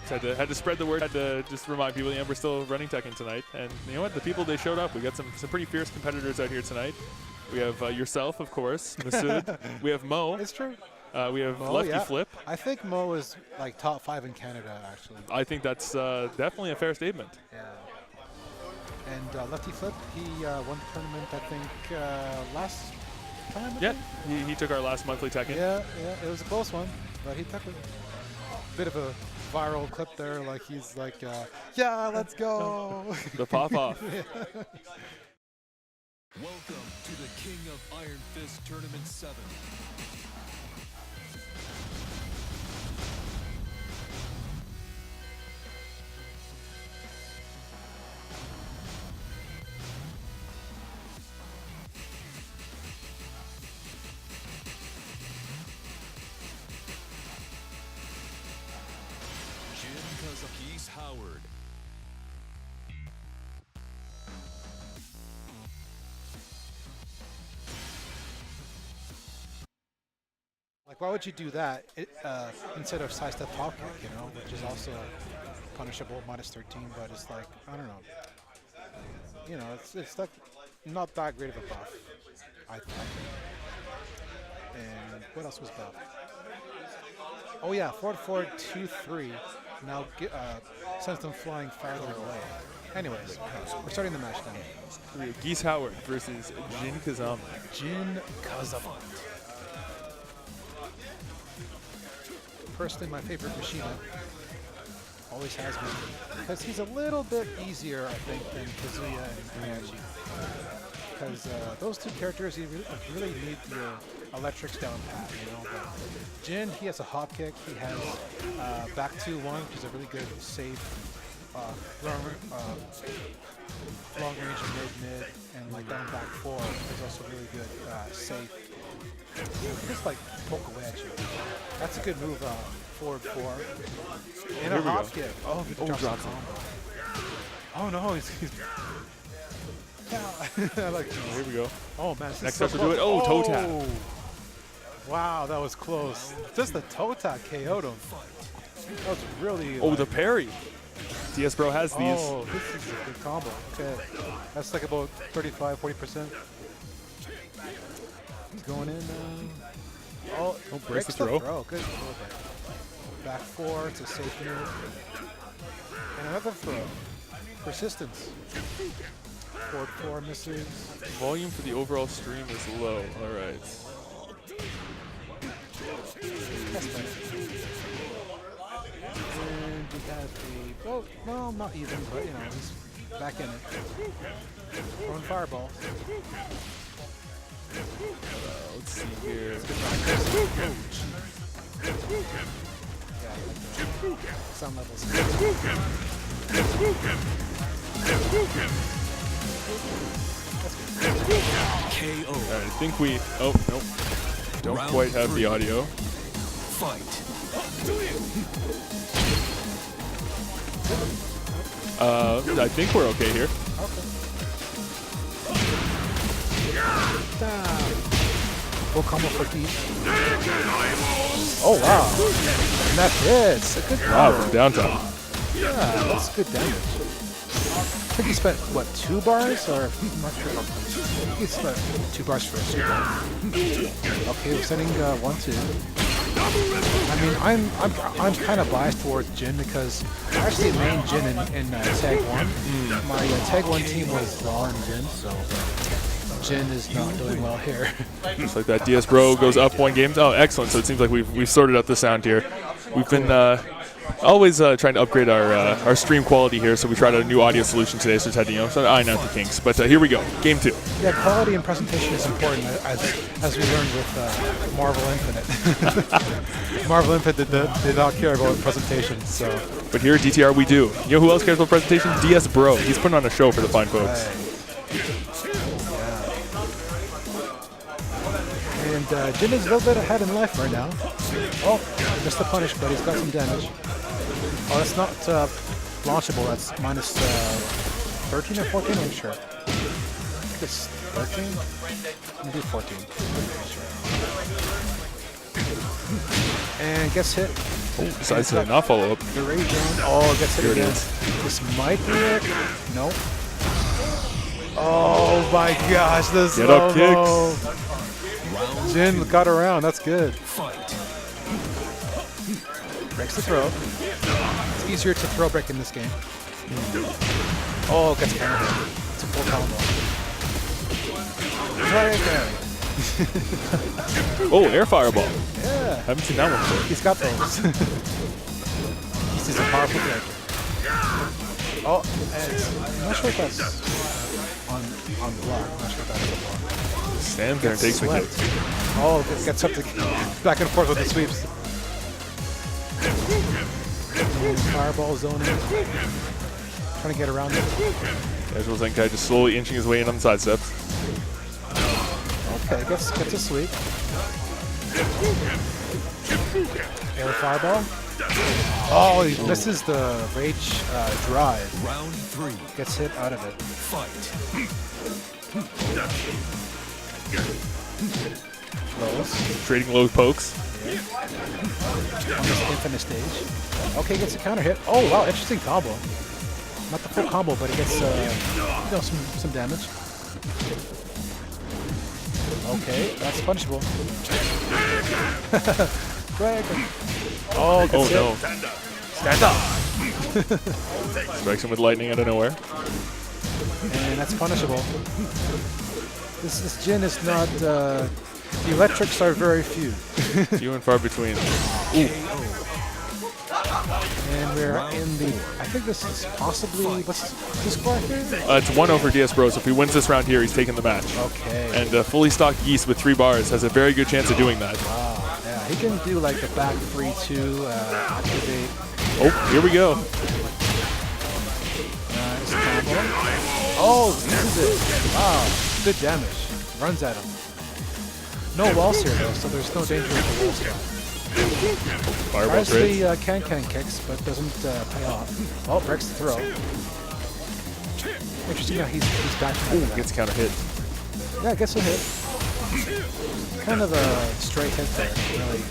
Had to spread the word. Had to just remind people, we're still running Tekken tonight. And you know what? The people, they showed up. We got some pretty fierce competitors out here tonight. We have yourself, of course, Masood. We have Mo. It's true. We have LeftyFlip. I think Mo is like top 5 in Canada, actually. I think that's definitely a fair statement. Yeah. And LeftyFlip, he won the tournament, I think, last time. Yeah, he took our last monthly Tekken. Yeah, it was a close one, but he took a bit of a viral clip there, like he's like, yeah, let's go. The pop-off. Yeah. Welcome to the King of Iron Fist Tournament 7. Geese Howard. Like, why would you do that instead of sidestep top kick, you know, which is also punishable, -13, but it's like, I don't know. You know, it's like not that great of a buff, I think. And what else was buff? Oh yeah, forward 2-3 now sends them flying farther away. Anyways, we're starting the match now. We have Geese Howard versus Jin Kazama. Jin Kazama. Personally, my favorite Machina. Always has been. Because he's a little bit easier, I think, than Kazuya and Heihachi. Because those two characters, you really need your electrics down pat, you know. But Jin, he has a hop kick. He has back 2-1, which is a really good, safe, long range mid, and like down back 4 is also really good, safe. Just like poke away at you. That's a good move, forward 4. And a hop kick. Oh, he drops the combo. Oh no, he's I like this. Here we go. Oh man, next up to do it. Oh, toe tap. Wow, that was close. Just the toe tap KO'd him. That was really. Oh, the parry. DSBro has these. Oh, this is a good combo. Okay, that's like about 35–40%. He's going in. Oh, breaks the throw. Good. Back 4. It's a safe move. And another throw. Persistence. Forward 4 misses. Volume for the overall stream is low. All right. That's better. And we have a, well, not even, but you know, he's back in it. Throwing fireball. Let's see here. Some levels. KO. All right, I think we. Oh nope. Don't Round quite have 3. the audio. Fight. I think we're okay here. Okay. Full combo for Geese. Oh wow. And that hits. A good Wow, combo. from downtown. Yeah, that's good damage. I think he spent, what, 2 bars? Or, I'm not sure. I think he spent 2 bars for a super. Okay, we're sending 1-2. I mean, I'm kind of biased towards Jin because I actually main Jin in Tag 1. My Tag 1 team was Raw and Jin, so Jin is not doing well here. Just like that, DSBro goes up 1 game. Oh, excellent. So it seems like we've sorted out the sound here. We've been always trying to upgrade our stream quality here, so we tried a new audio solution today, so just had to iron out the kinks. But here we go, game 2. Yeah, quality and presentation is important, as we learned with Marvel Infinite. Marvel Infinite did not care about presentation, so. But here at DTR we do. You know who else cares about presentation? DSBro. He's putting on a show for the fine folks. Right. Yeah. And Jin is a little bit ahead in life right now. Oh, missed the punish, but he's got some damage. Oh, that's not launchable. That's minus 13 or 14, I'm sure. I think it's 13? Maybe 14. I'm pretty sure. And gets hit. Decides to not follow up. The rage on. Oh, gets hit Here it again. is. This might be it. Nope. Oh my gosh, the Get up slow-mo. Jin got around. That's good. Breaks the throw. It's easier to throw break in this game. Oh, gets counter hit. It's a full combo. Oh, air fireball. Yeah. Haven't seen that one before. He's got those. He's a powerful character. Oh, and I'm not sure if that's on block. I'm not sure if that's on block. Stands there and takes the Swept. hit. Oh, gets up to back and forth with the sweeps. And fireball zoning. Trying to get around it. Casual Zenkai just slowly inching his way in on the side steps. Okay, gets a sweep. Air fireball. Oh, he misses the rage drive. Round 3. Gets hit out of it. Fight. Lows. Trading low pokes. On this infinite stage. Okay, gets a counter hit. Oh wow, interesting combo. Not the full combo, but it gets some damage. Okay, that's punishable. Dragon. Oh, gets hit. No. Stand up. Strikes him with lightning out of nowhere. And that's punishable. This Jin is not. The electrics are very few. Few and far between. And we're in the. I think this is possibly. What's the score here? It's 1-0 for DSBro, so if he wins this round here, he's taking the match. Okay. And fully stocked Geese with 3 bars has a very good chance of doing that. Wow. Yeah, he can do like the back 3-2 activate. Oh, here we go. Nice combo. Oh, this is it. Wow. Good damage. Runs at him. No walls here though, so there's no danger of the wall spot. Fireball Tries trades. the can kicks, but doesn't pay off. Oh, breaks the throw. Interesting how he's back to that. Gets counter hit. Yeah, gets a hit. Kind of a straight hit there, really.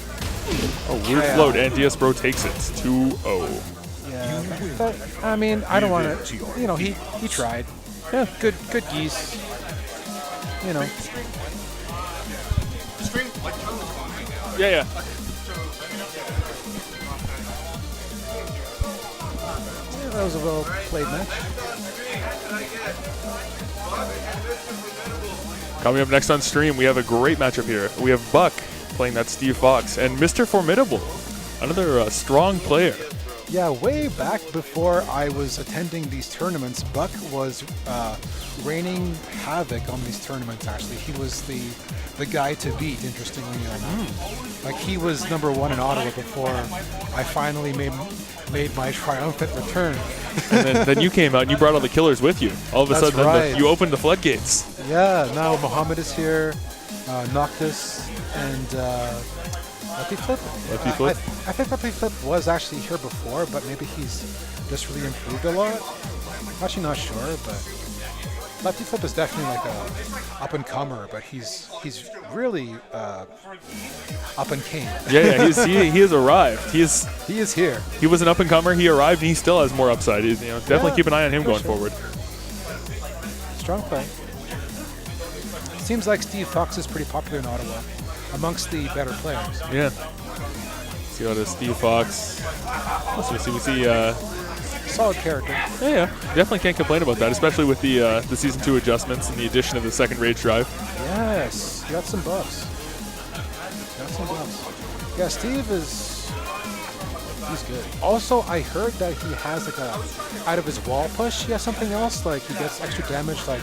Oh, weird float, and DSBro takes it. 2-0. Yeah, but, I mean, I don't want to, you know, he tried. Yeah, good Geese. You know. Yeah. That was a well-played match. Coming up next on stream, we have a great matchup here. We have Buck playing that Steve Fox and MrFormidable, another strong player. Yeah, way back before I was attending these tournaments, Buck was reigning havoc on these tournaments, actually. He was the guy to beat, interestingly enough. Like, he was #1 in Ottawa before I finally made my triumphant return. And then you came out and you brought all the killers with you. All of a That's sudden, right. you opened the floodgates. Yeah, now Muhammad is here, Noctis, and LeftyFlip. LeftyFlip? I think LeftyFlip was actually here before, but maybe he's just really improved a lot. I'm actually not sure, but LeftyFlip is definitely like a up-and-comer, but he's really up and came. Yeah, he has arrived. He is here. He was an up-and-comer, he arrived, and he still has more upside. Definitely keep an eye on him going forward. Strong play. Seems like Steve Fox is pretty popular in Ottawa amongst the better players. Yeah. See how the Steve Fox. We see. Solid character. Yeah. Definitely can't complain about that, especially with the Season 2 adjustments and the addition of the second rage drive. Yes, got some buffs. Yeah, Steve he's good. Also, I heard that he has like out of his wall push, he has something else, like he gets extra damage, like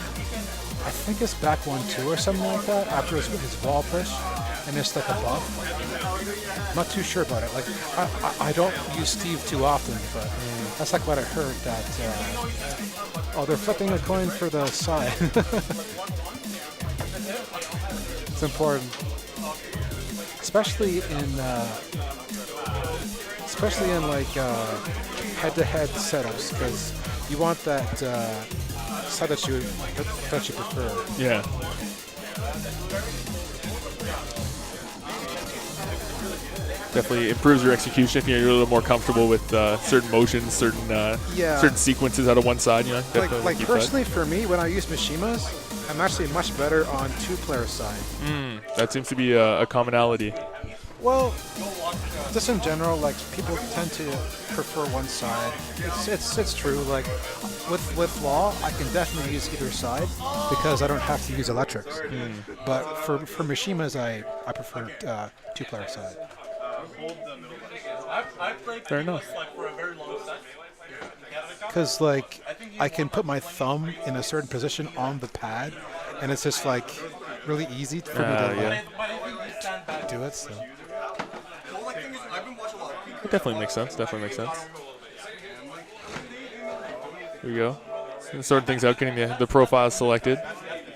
I think it's back 1-2 or something like that after his wall push, and it's like a buff. I'm not too sure about it. Like I don't use Steve too often, but that's like what I heard that. Oh, they're flipping a coin for the side. It's important, especially in like head-to-head setups, because you want that side that you prefer. Yeah. Definitely improves your execution if you're a little more comfortable with certain motions, certain certain sequences out of one side. You know, like personally for me, when I use Mishimas, I'm actually much better on two-player side. That seems to be a commonality. Well, just in general, like people tend to prefer one side. It's true. Like with Law, I can definitely use either side because I don't have to use electrics. But for Mishimas, I prefer two-player side. Fair enough. Because like I can put my thumb in a certain position on the pad, and it's just like really easy for me to do it. So. It definitely makes sense. Definitely makes sense. Here we go. Sorting things out, getting the profiles selected.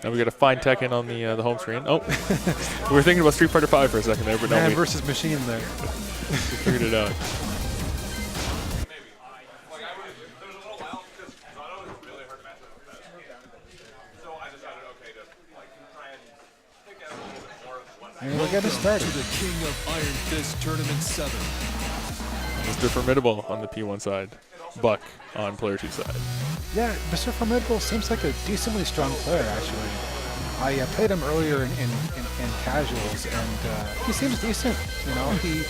Now we got a fine Tekken on the home screen. Oh, we were thinking about Street Fighter V for a second there, but Man no, versus machine there. we figured it out. And we're getting started. To the King of Iron Fist Tournament 7. MrFormidable on the P1 side, Buck on player 2 side. Yeah, MrFormidable seems like a decently strong player, actually. I played him earlier in casuals, and he seems decent. You know, he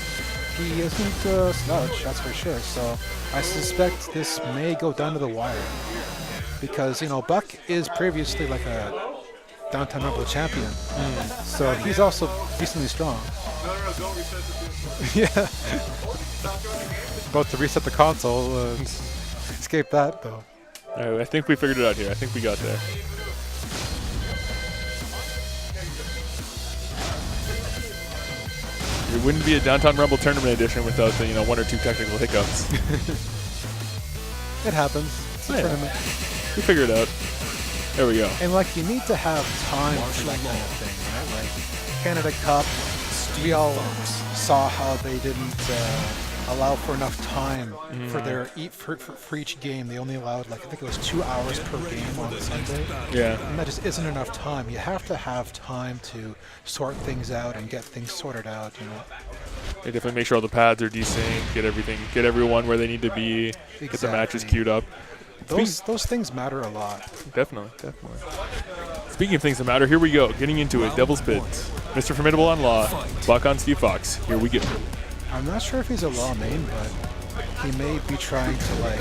isn't a slouch, that's for sure. So I suspect this may go down to the wire, because you know Buck is previously like a Downtown Rumble champion, so he's also decently strong. Yeah. About to reset the console. Escape that though. All right, I think we figured it out here. I think we got there. It wouldn't be a Downtown Rumble Tournament edition without the one or two technical hiccups. It happens. It's a tournament. We figured it out. There we go. And like you need to have time for that kind of thing, right? Like Canada Cup, we all saw how they didn't allow for enough time for their for each game. They only allowed like I think it was 2 hours per game on Sunday. Yeah. And that just isn't enough time. You have to have time to sort things out and get things sorted out. You know. They definitely make sure all the pads are desynced, get everyone where they need to be, get the matches queued up. Those things matter a lot. Definitely. Speaking of things that matter, here we go. Getting into it. Devil's Pit. MrFormidable on Law. Buck on Steve Fox. Here we go. I'm not sure if he's a Law main, but he may be trying to like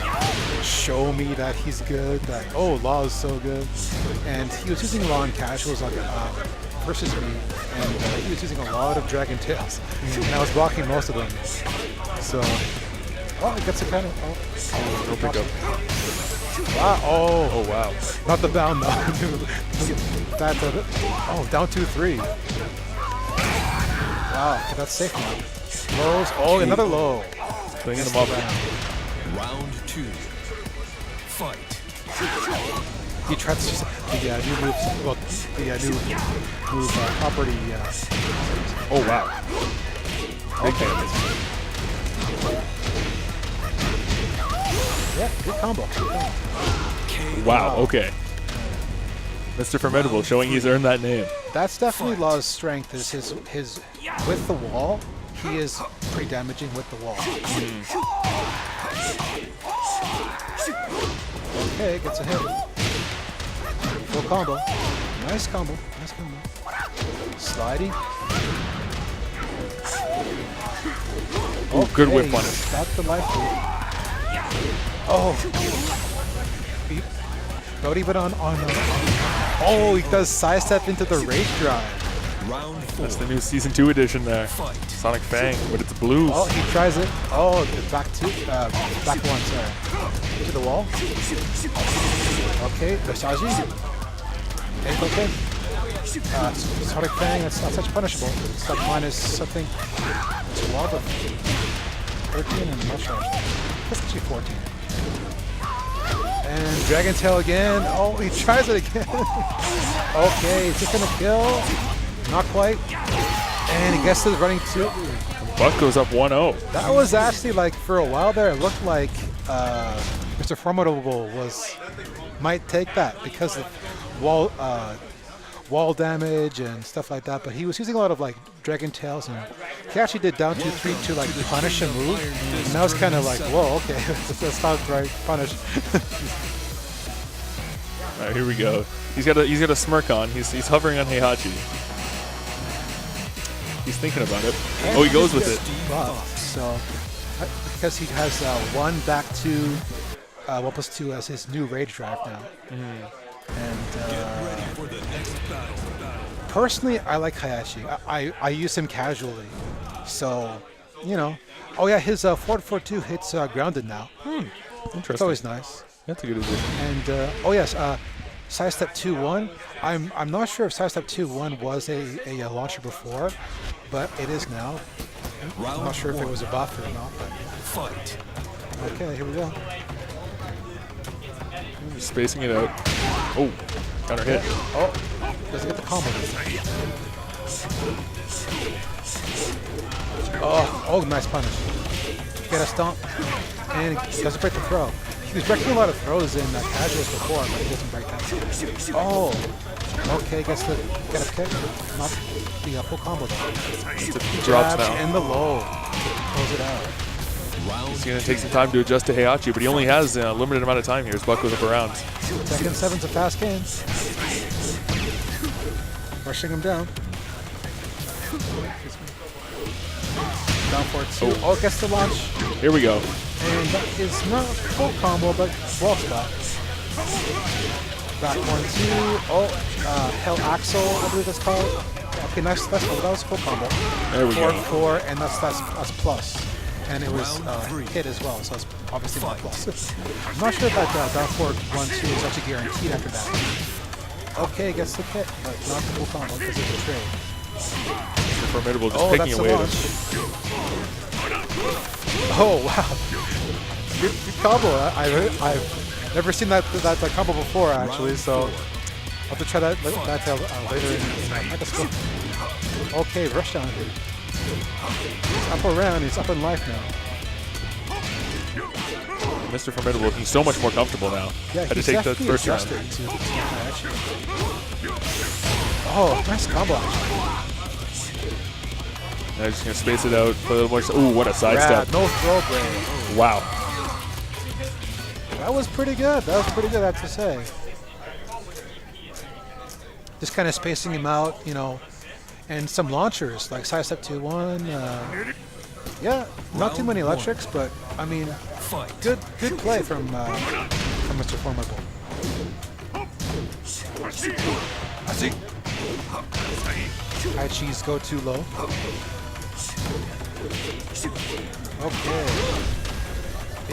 show me that he's good. That Law is so good. And he was using Law in casuals like versus me, and he was using a lot of Dragon Tails, and I was blocking most of them. So, it gets a kind of no pickup. Wow! Oh wow! Not the down though. That's down 2-3. Wow, that's safe now. Lows. Oh, another low. Cleaning them up. Round 2. Fight. He tried to the new move. Well, the new move property. Oh wow! Big damage. Yeah, good combo. Wow. Okay. MrFormidable showing he's earned that name. That's definitely Law's strength. Is his with the wall. He is pretty damaging with the wall. Okay, gets a hit. Full combo. Nice combo. Sliding. Oh, good whip punish. Got the life lead. Oh. Not even on he does sidestep into the rage drive. Round 4. That's the new Season 2 edition there. Sonic Fang, but it's blue. Oh, he tries it. Oh, back one, sorry. To the wall. Okay, Versace. Okay. Sonic Fang, that's not such punishable. It's like minus something. 12 or 13 and much higher. That's actually 14. And Dragon Tail again. Oh, he tries it again. Okay, is this gonna kill? Not quite. And he gets to the running 2. Buck goes up 1-0. That was actually like for a while there. It looked like MrFormidable might take that because of wall damage and stuff like that, but he was using a lot of like Dragon Tails, and he actually did down 2-3 to like punish a move, and that was kind of like, whoa, okay, that's not right, punish. All right, here we go. He's got a smirk on. He's hovering on Heihachi. He's thinking about it. Oh, he goes with it. So because he has 1 back to 1+2 as his new rage drive now. And personally, I like Heihachi. I use him casually, so you know. Oh yeah, his forward 4-2 hits grounded now. Interesting. It's always nice. That's a good addition. And oh yes, sidestep 2-1. I'm not sure if sidestep 2-1 was a launcher before, but it is now. I'm not sure if it was a buff or not. But. Fight. Okay, here we go. Just spacing it out. Oh, counter hit. Oh, doesn't get the combo. Oh, nice punish. Get a stomp, and he doesn't break the throw. He was breaking a lot of throws in casuals before, but he doesn't break that. Oh, okay, get a kick. Not the full combo though. He drops now. And the low. Close it out. He's going to take some time to adjust to Heihachi, but he only has a limited amount of time here. His buck goes up around. Second 7's a fast game. Rushing him down. Down for 2. Oh, gets the launch. Here we go. And that is not full combo, but wall spot. Back 1-2. Oh, Hell Axel, I believe that's called. Okay, nice. That was full combo. There we go. 4-4, and that's plus. And it was hit as well, so it's obviously not plus. I'm not sure if that down forward 1-2 is actually guaranteed after that. Okay, gets the hit, but not the full combo because it's a trade. MrFormidable just picking away at him. Oh wow, good combo. I've never seen that combo before actually, so I'll have to try that later in let's go. Okay, rush down here. He's up around, he's up in life now. MrFormidable looking so much more comfortable now. Yeah, had to take the first round. Oh, nice combo action. Now just going to space it out for a little more. Ooh, what a sidestep. No throw break. Wow. That was pretty good. I have to say. Just kind of spacing him out, you know, and some launchers like sidestep 2-1. Yeah, not too many electrics, but I mean, good play from MrFormidable. Heihachi's go too low. Okay.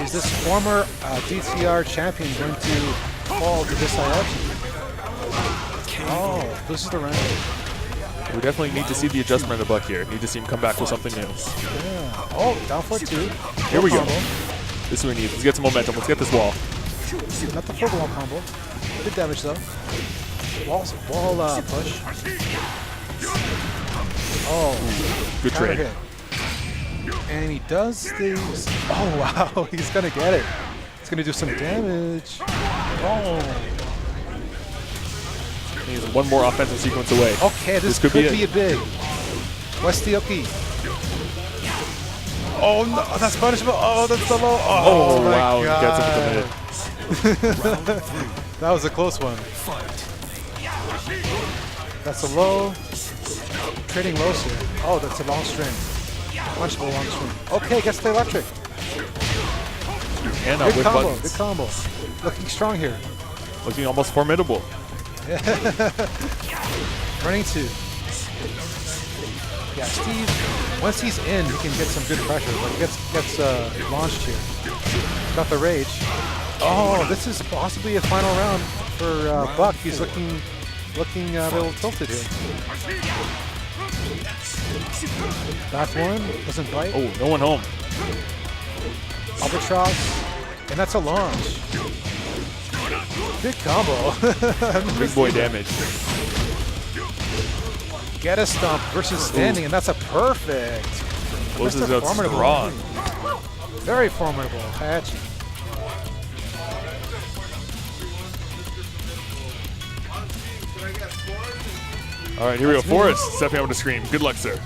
Is this former DTR champion going to fall to this Heihachi? Oh, this is the round. We definitely need to see the adjustment of the buck here. Need to see him come back with something new. Yeah. Oh, down for 2. Here we go. This is what we need. Let's get some momentum. Let's get this wall. Not the full wall combo. Good damage though. Wall push. Oh, good trade. Hit. And he does these. Oh wow, he's gonna get it. He's gonna do some damage. Oh. He's one more offensive sequence away. Okay, this could be a big. What's the Oki? Oh no, that's punishable. Oh, that's the low. Oh, my wow, God. He gets him with the hit. That was a close one. That's a low. Trading lows here. Oh, that's a long string. Punchable long string. Okay, gets the electric. And good with combo, buttons. good combo. Looking strong here. Looking almost formidable. Running 2. Yeah, Steve, once he's in, he can get some good pressure, but he gets launched here. Got the rage. Oh, this is possibly a final round for Buck. He's looking a little tilted here. Back 1, doesn't bite. Oh, no one home. Albatross, and that's a launch. Good combo. Big boy damage. Get a stomp versus standing, and that's a perfect. Closes out strong. Very formidable, Heihachi. All right, here we go. Forrest stepping up to scream. Good luck, sir.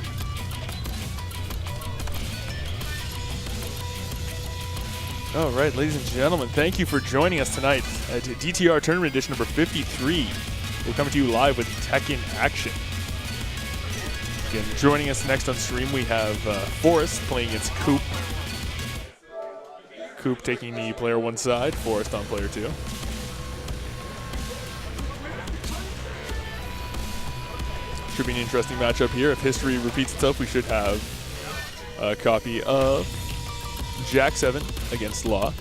All right, ladies and gentlemen, thank you for joining us tonight at DTR Tournament Edition number 53. We're coming to you live with Tekken Action. Again, joining us next on stream, we have Forrest playing against Koop. Koop taking the player 1 side, Forrest on player 2. Should be an interesting matchup here. If history repeats itself, we should have a copy of Jack 7 against Law.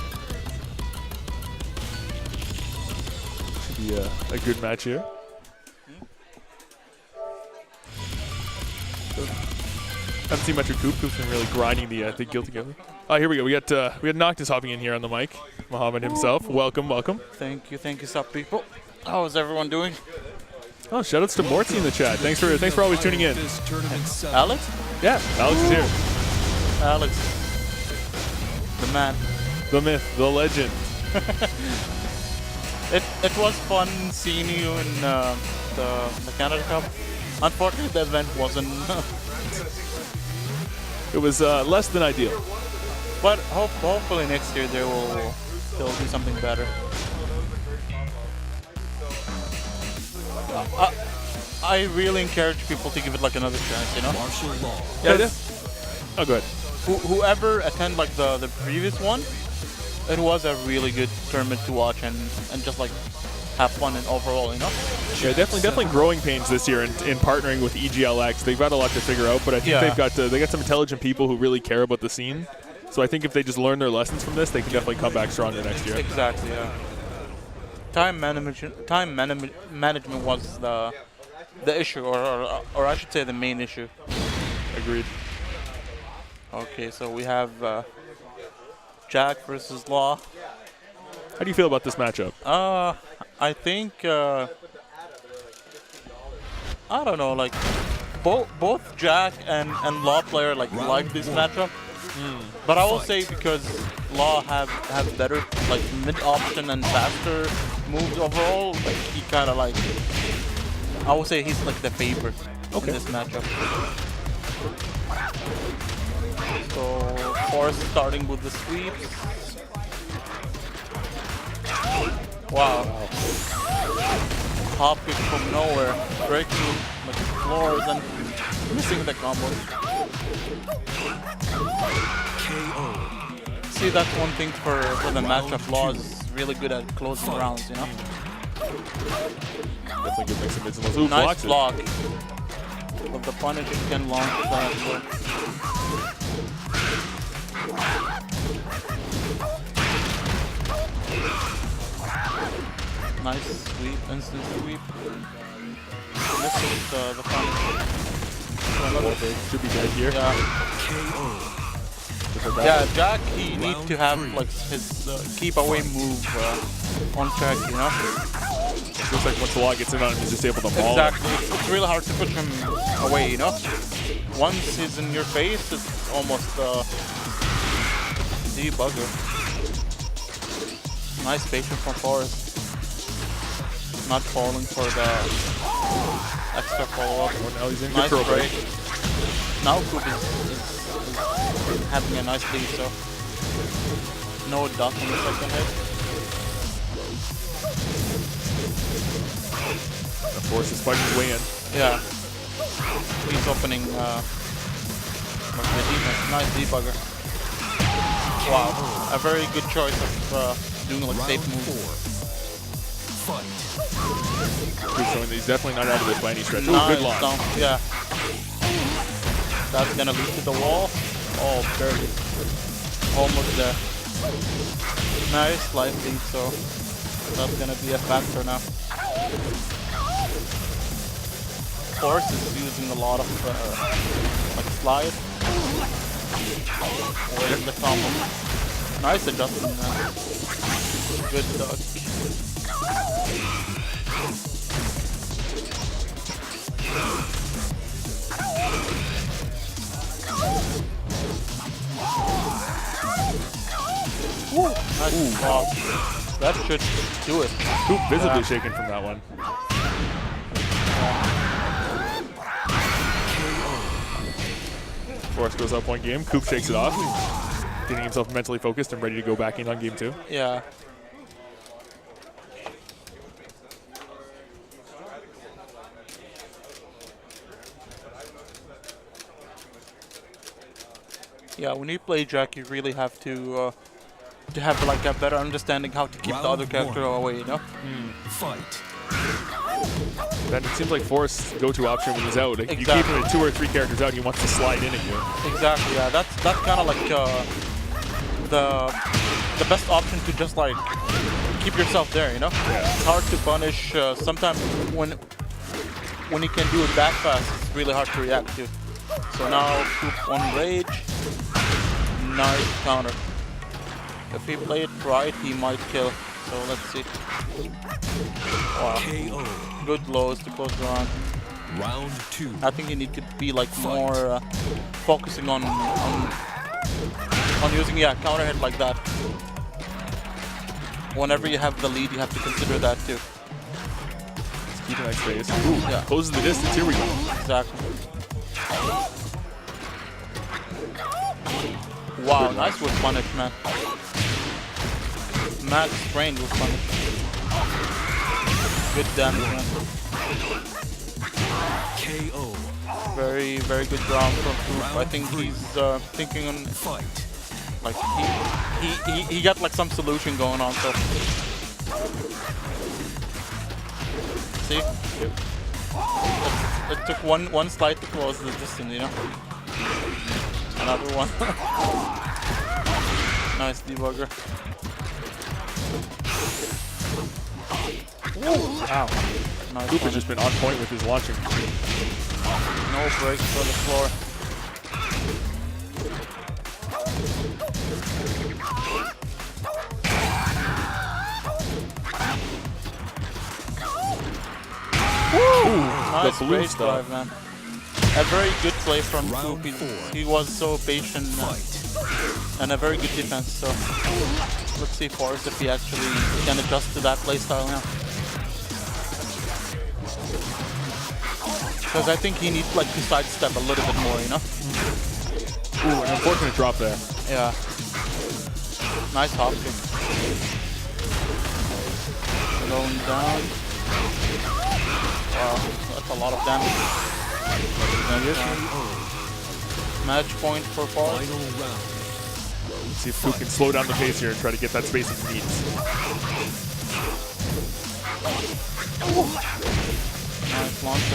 Should be a good match here. Haven't seen much of Koop. Koop's been really grinding the guild together. Here we go. We had Noctis hopping in here on the mic. Muhammad himself. Welcome, welcome. Thank you, sup people. How is everyone doing? Oh, shoutouts to Mortsy in the chat. Thanks for always tuning in. Alex? Yeah, Alex is here. Alex, the man. The myth, the legend. It was fun seeing you in the Canada Cup. Unfortunately, the event wasn't. It was less than ideal. But hopefully next year they'll do something better. I really encourage people to give it like another chance, you know? Yeah. Oh, go ahead. Whoever attended like the previous one, it was a really good tournament to watch and just like have fun and overall, you know? Yeah, definitely growing pains this year in partnering with EGLX. They've got a lot to figure out, but I think they got some intelligent people who really care about the scene. So I think if they just learn their lessons from this, they can definitely come back stronger next year. Exactly, yeah. Time management was the issue, or I should say the main issue. Agreed. Okay, so we have Jack versus Law. How do you feel about this matchup? I think I don't know, like both Jack and Law player like this matchup. But I will say because Law have better like mid option and faster moves overall, like he kind of like I would say he's like the favorite in this matchup. So Forrest starting with the sweeps. Wow. Hop kick from nowhere, breaking like floors and missing the combo. See, that's one thing for the matchup. Law is really good at closing rounds, you know? Definitely good mix of mids and lows. Ooh, nice block. But the punish can launch that as well. Nice sweep, instant sweep. Misses the punish. Should be dead here. Yeah, Jack, he needs to have like his keep away move on track, you know? It looks like once the Law gets in on him, he's just able to maul. Exactly. It's really hard to push him away, you know? Once he's in your face, it's almost debugger. Nice patience from Forrest. Not falling for the extra follow-up. Oh, now he's in nice control. break. Now Koop is having a nice lead, so no duck on the second hit. Of course, he's fighting his way in. Yeah. He's opening the defense. Nice debugger. Wow. A very good choice of doing like safe moves. He's showing that he's definitely not out of this by any stretch. Ooh, Nice good launch. stomp. Yeah. That's gonna lead to the wall. Oh, barely. Almost there. Nice life lead, so that's gonna be a factor now. Force is using a lot of like slide. Where's the combo? Nice adjustment now. Good dodge. Ooh, nice block. That should do it. Koop visibly shaken from that one. Forrest goes up one game. Koop shakes it off, getting himself mentally focused and ready to go back in on game 2. Yeah. Yeah, when you play Jack, you really have to have like a better understanding how to keep the other character away, you know? Fight. Then it seems like Forrest's go-to option when he's out. Like, Exactly. you keep him at 2 or 3 characters out, he wants to slide in at you. Exactly, yeah. That's kind of like the best option to just like keep yourself there, you know? Yeah. It's hard to punish. Sometimes when you can do it back fast, it's really hard to react to. So now Koop on rage. Nice counter. If he played it right, he might kill. So let's see. Wow. KO. Good lows to close the round. Round 2. I think you need to be like more focusing on using counter hit like that. Whenever you have the lead, you have to consider that too. Keep a nice space. Ooh, Yeah. closes the distance. Here we go. Exactly. Wow, nice with punish, man. Mad sprain with punish. Good damage, man. KO. Very, very good round from Koop. I think he's thinking on Fight. like he got like some solution going on. So see, it took one slide to close the distance, you know. Another one. Nice debugger. Wow. Nice Koop has one. just been on point with his launching. No breaks on the floor. Nice the blue rage stuff. drive, man. A very good play from Round Koop. 4. He was so patient and a very good defense. So let's see Forrest if he actually can adjust to that playstyle now. Because I think he needs like to sidestep a little bit more, you know? Ooh, an unfortunate drop there. Yeah. Nice hop kick. Going down. Wow, that's a lot of damage. Match point for Forrest. Final round. Let's see if Koop can slow down the pace here and try to get that space he needs. Nice launch.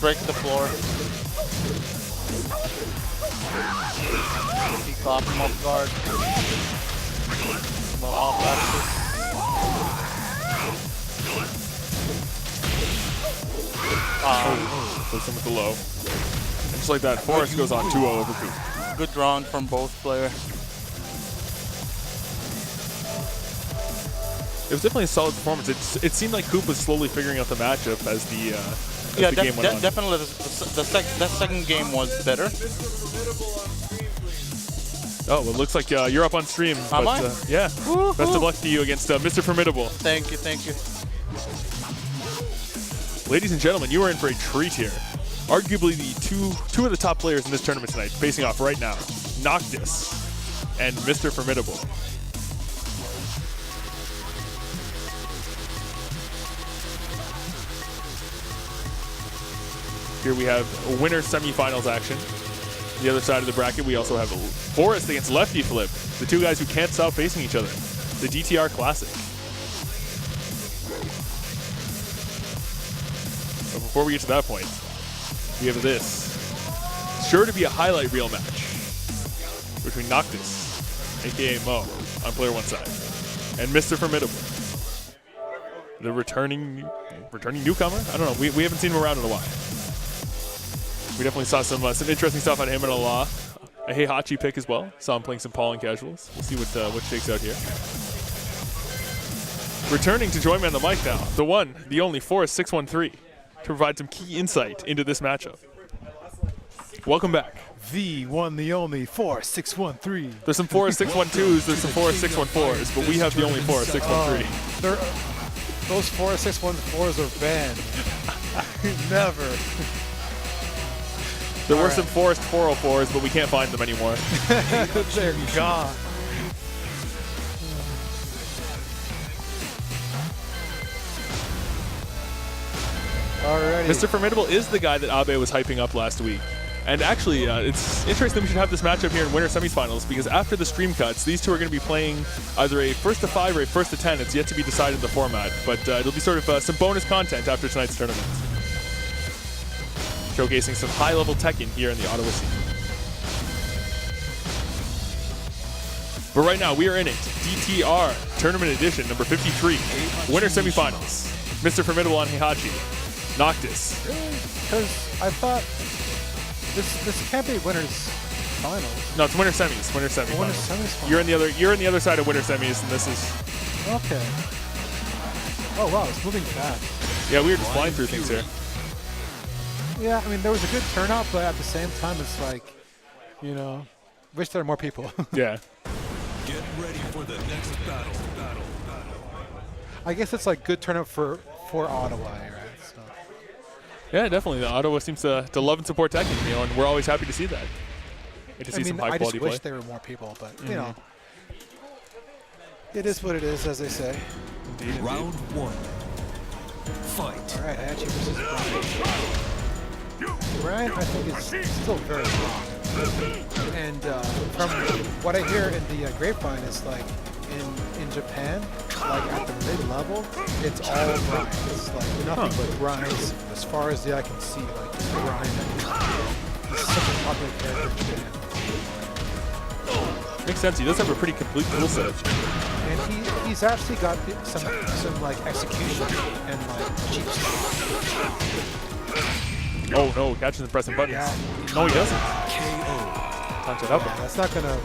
Break the floor. He caught him off guard. But off axis. Puts him with the low. And just like that, Forrest goes on 2-0 over Koop. Good round from both players. It was definitely a solid performance. It seemed like Koop was slowly figuring out the matchup as the game went on. Definitely. That second game was better. Oh, well, it looks like you're up on stream. Am but, I? Yeah. Best of luck to you against MrFormidable. Thank you, thank you. Ladies and gentlemen, you are in for a treat here. Arguably the two of the top players in this tournament tonight, facing off right now. Noctis and MrFormidable. Here we have a winner semifinals action. The other side of the bracket, we also have Forrest against LeftyFlip, the two guys who can't stop facing each other. The DTR Classic. But before we get to that point, we have this. Sure to be a highlight reel match between Noctis, aka Mo, on player one side, and MrFormidable, the returning newcomer. I don't know. We haven't seen him around in a while. We definitely saw some interesting stuff on him and Allah. A Heihachi pick as well. Saw him playing some Paul and casuals. We'll see what shakes out here. Returning to join me on the mic now, the one, the only Forrest613, to provide some key insight into this matchup. Welcome back. The one, the only Forrest613. There's some Forrest612s, there's some Forrest614s, but we have the only Forrest613. Those Forrest614s are banned. Never. There were some forced 404s, but we can't find them anymore. They're gone. Alrighty. MrFormidable is the guy that Abe was hyping up last week. And actually, it's interesting we should have this matchup here in winter semifinals because after the stream cuts, these two are going to be playing either a first to 5 or a first to 10. It's yet to be decided in the format, but it'll be sort of some bonus content after tonight's tournament. Showcasing some high-level Tekken here in the Ottawa scene. But right now, we are in it. DTR Tournament Edition number 53. Winter semifinals. MrFormidable on Heihachi. Noctis. Because I thought this can't be winners finals. No, it's winter semis. Winter semifinals. Winter semis. You're in the other side of winter semis, and this is. Okay. Oh wow, it's moving fast. Yeah, we were just flying through things here. Yeah, I mean there was a good turnout, but at the same time, it's like, you know, wish there were more people. Yeah. Get ready for the next battle. I guess it's like good turnout for Ottawa, right? So. Yeah, definitely. The Ottawa seems to love and support Tekken, you know, and we're always happy to see that. Get to see some high I just quality play. wish there were more people, but you know, it is what it is, as they say. Indeed. Round 1. Fight. All right, Heihachi versus Bryan. Bryan, I think, is still very strong. And from what I hear in the grapevine, is like in Japan, like at the mid-level, it's all Bryan. It's like nothing but Bryan's, as far as the eye can see, like Bryan. He's such a popular character in Japan. Makes sense. He does have a pretty complete tool set. And he's actually got some like execution and like cheap stuff. Oh no, catching and pressing buttons. Yeah. No, he doesn't. KO. Punch it up. Yeah, that's not gonna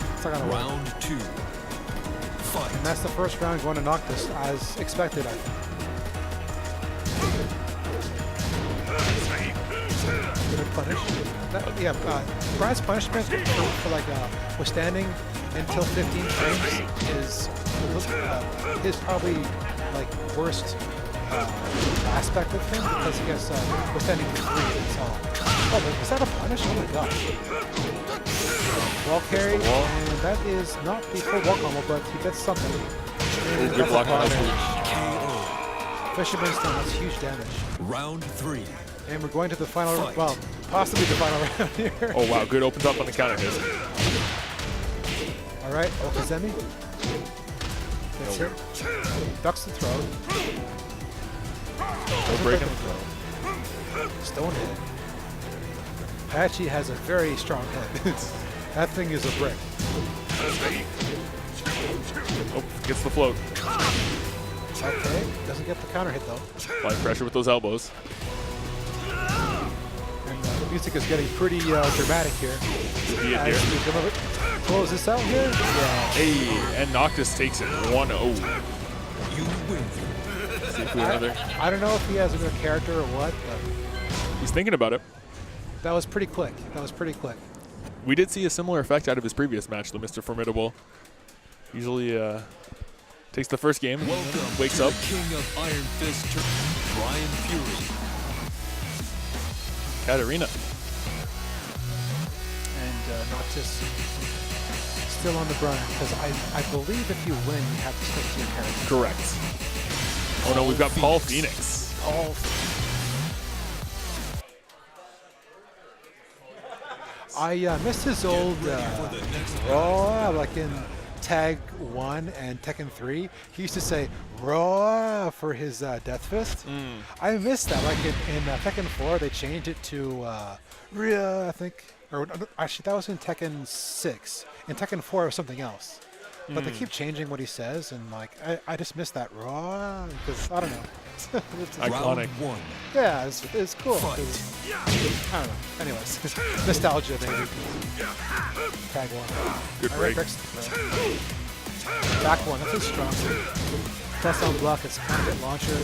work. Round 2. Fight. And that's the first round going to Noctis, as expected, I think. Good punish. Bryan's punishment for like withstanding until 15 frames is probably like worst aspect of him because he has withstanding for 3. That's all. Oh, is that a punish? Oh my gosh. Wall carry, and that is not the full wall combo, but he gets something. And Good block on KO. Fisherman's Stone, that's huge damage. Round 3. And we're going to the final, Fight. well, possibly the final round here. Oh wow, good opens up on the counter hit. All right, Okazemi. That's it. Ducks the throw. No breaking. Stone hit. Heihachi has a very strong head. That thing is a brick. Oh, gets the float. Okay, doesn't get the counter hit though. Applying pressure with those elbows. And the music is getting pretty dramatic here. Be it As here. we come over, close this out here. Yeah. Hey, and Noctis takes it 1-0. You win. See if we have another. I don't know if he has a good character or what, but He's thinking about it. that was pretty quick. We did see a similar effect out of his previous match, the Mr. Usually takes the first game, Welcome wakes to up. the King of Iron Fist, Bryan Fury. Katarina. And Noctis still on the Bryan, because I believe if you win, you have to stick to your character. Correct. Oh no, we've got Paul Phoenix. All. I missed his old raw, like in Tag 1 and Tekken 3. He used to say raw for his Death Fist. I missed that. Like in Tekken 4, they changed it to Rhea, I think. Or actually, that was in Tekken 6. In Tekken 4, it was something else. But they keep changing what he says, and like I just missed that raw because I don't know. It's Iconic. Round 1. yeah, it's cool. 'Cause, I don't know. Anyways, nostalgia maybe. Tag 1. Good All break. right, next, back 1. That's his strong. Plus on block, it's kind of hit launcher,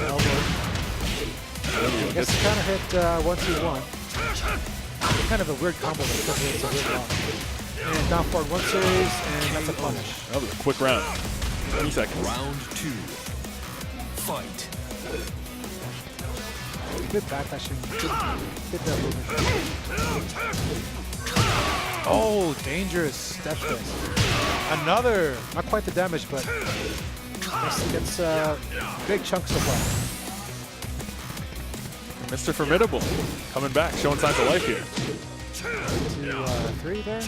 elbow. I guess it kind of hit 1-2-1. Kind of a weird combo because it's a weird block. And down forward 1 series, and that's a punish. That was a quick round. 20 seconds. Round 2. Fight. Good backlashing. Good movement. Oh, dangerous death fist. Another, not quite the damage, but gets big chunks of life. MrFormidable coming back, showing signs of life here. 2, 3 there.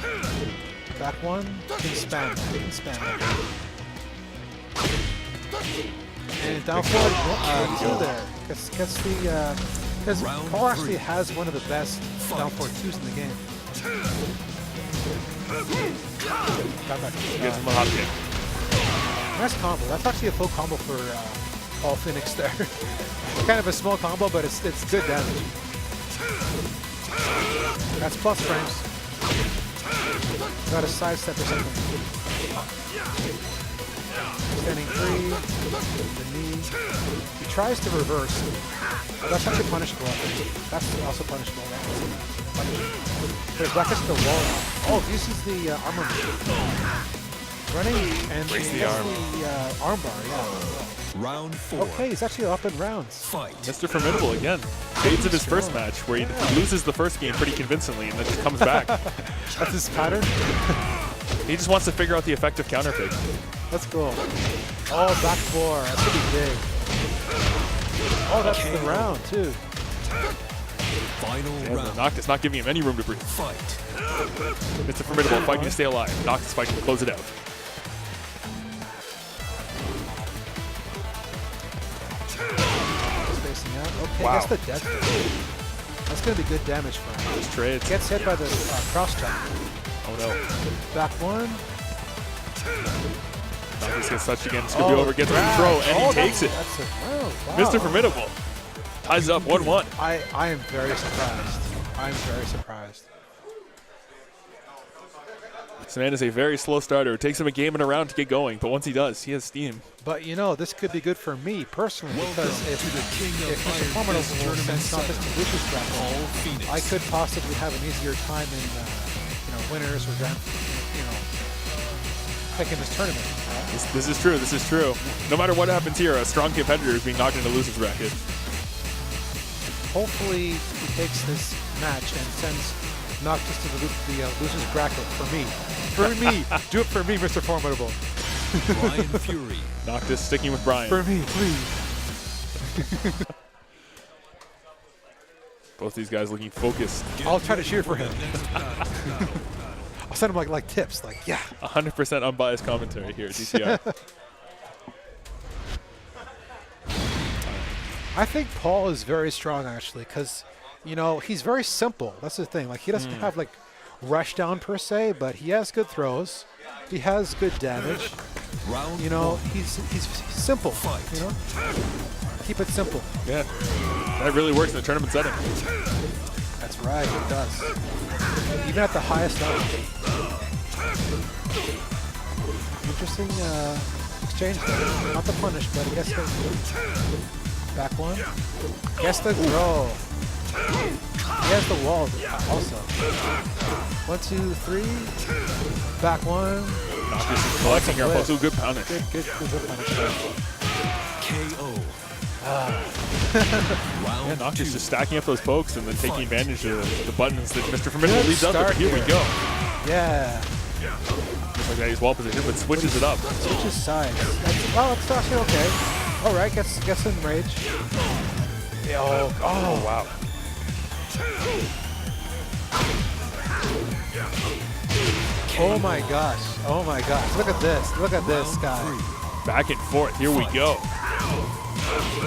Back one. Can spam. Can spam. And down forward, 2 there. Gets the because Paul actually has one of the best down forward 2s in the game. Got back. Gets him a hop kick. Nice combo. That's actually a full combo for Paul Phoenix there. Kind of a small combo, but it's good damage. That's plus frames. Got a sidestep or something. Standing 3, the knee. He tries to reverse. That's actually punishable. That's also punishable. There's back to the wall. Oh, this is the armor move. Running and Breaks the gets arm. the arm bar, yeah. Round 4. Okay, he's actually up in rounds. Fight. MrFormidable again. Fades of his first match where he loses the first game pretty convincingly and then just comes back. That's his pattern. He just wants to figure out the effective counter pick. Let's go. Oh, back 4. That's gonna be big. Oh, that's the round too. Final And round. Noctis not giving him any room to breathe. Fight. MrFormidable fighting to stay alive. Noctis fighting to close it out. Spacing out. Okay, Wow. that's the death. That's gonna be good damage for him. Just trades. Gets hit by the cross chop. Oh no. Back 1. Noctis gets touched again. It's going to be over. Gets a throw and he takes it. That's it. Wow. MrFormidable ties it up 1-1. I am very surprised. I'm very surprised. This man is a very slow starter. It takes him a game and a round to get going, but once he does, he has steam. But you know, this could be good for me personally because if King of Iron MrFormidable Fist sends Tournament Noctis to Lucius Paul bracket, Phoenix. I could possibly have an easier time in winners or grand, picking this tournament. This is true. This is true. No matter what happens here, a strong competitor is being knocked into losers bracket. Hopefully, he takes this match and sends Noctis to the losers bracket for me. For me, do it for me, MrFormidable. Bryan Fury. Noctis sticking with Bryan. For me, please. Both these guys looking focused. I'll try to cheer for him. I'll send him like tips, like yeah. 100% unbiased commentary here at DTR. I think Paul is very strong actually, because he's very simple. That's the thing. Like he doesn't have like rush down per se, but he has good throws. He has good damage. Round He's simple. Keep it simple. Yeah, that really works in the tournament setting. That's right, it does. Even at the highest level. Interesting exchange there. Not the punish, but I guess the back one. Guess the throw. He has the wall also. 1, 2, 3. Back one. Noctis is collecting here. Also good punish. Good punish. KO. Yeah, Noctis just stacking up those pokes and then taking advantage of the buttons that MrFormidable Good leads up start with. Here we here. go. Yeah. Looks like that he's well positioned, but switches it up. Switches sides. It's actually okay. All right, gets in rage. Oh, Wow. oh my gosh. Oh my gosh. Look at this. Look at this guy. Back and forth. Here we go.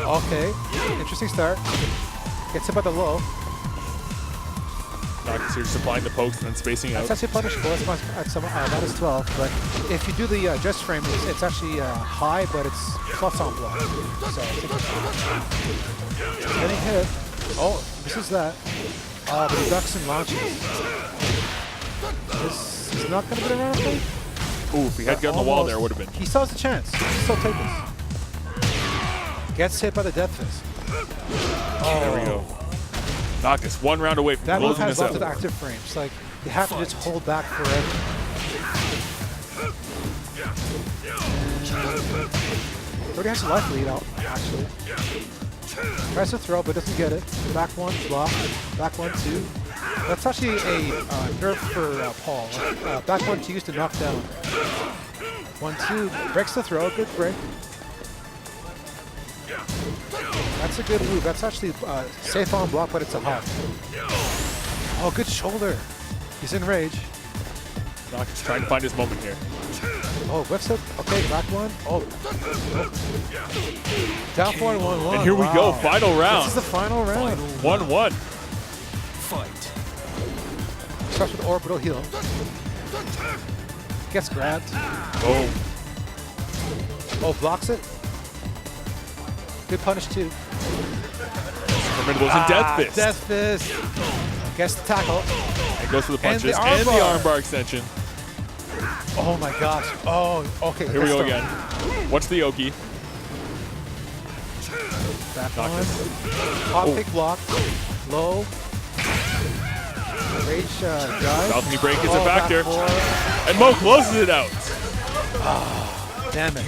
Okay. Interesting start. Gets hit by the low. Noctis here supplying the pokes and then spacing It's out. actually punishable. That is 12. But if you do the adjust frame, it's actually high, but it's plus on block. So it's interesting. Getting hit. Oh, this is that. But he ducks and launches. This is not going to get around, I think. Ooh, if he had gotten the wall there, it would have been. He still has a chance. He can still take this. Gets hit by the death fist. There we go. Noctis, one round away from That move closing has this lots out. of active frames. Like, you have to just hold back forever. And already has a life lead out, actually. Tries to throw, but doesn't get it. Back one, block. Back one, two. That's actually a nerf for Paul. Back one, two used to knock down. 1-2. Breaks the throw. Good break. That's a good move. That's actually safe on block, but it's a hop. Oh, good shoulder. He's in rage. Noctis trying to find his moment here. Oh, whips it. Okay, back one. Oh. Down 4-1-1. And here we go, final round. This is the final round. 1-1. Fight. Starts with orbital heal. Gets grabbed. Oh, Oh, blocks it. Good punish too. Formidable's in Death Fist. Death Fist. Gets the tackle. And goes for the And the punches and the armbar. armbar extension. Oh my gosh. Oh, okay. Here we go Pistol. again. What's the Oki? Back Noctis. one. Hot pick block. Low. Rage drive. Balcony break is Oh, a factor. back four. And Mo closes it out. Damn it.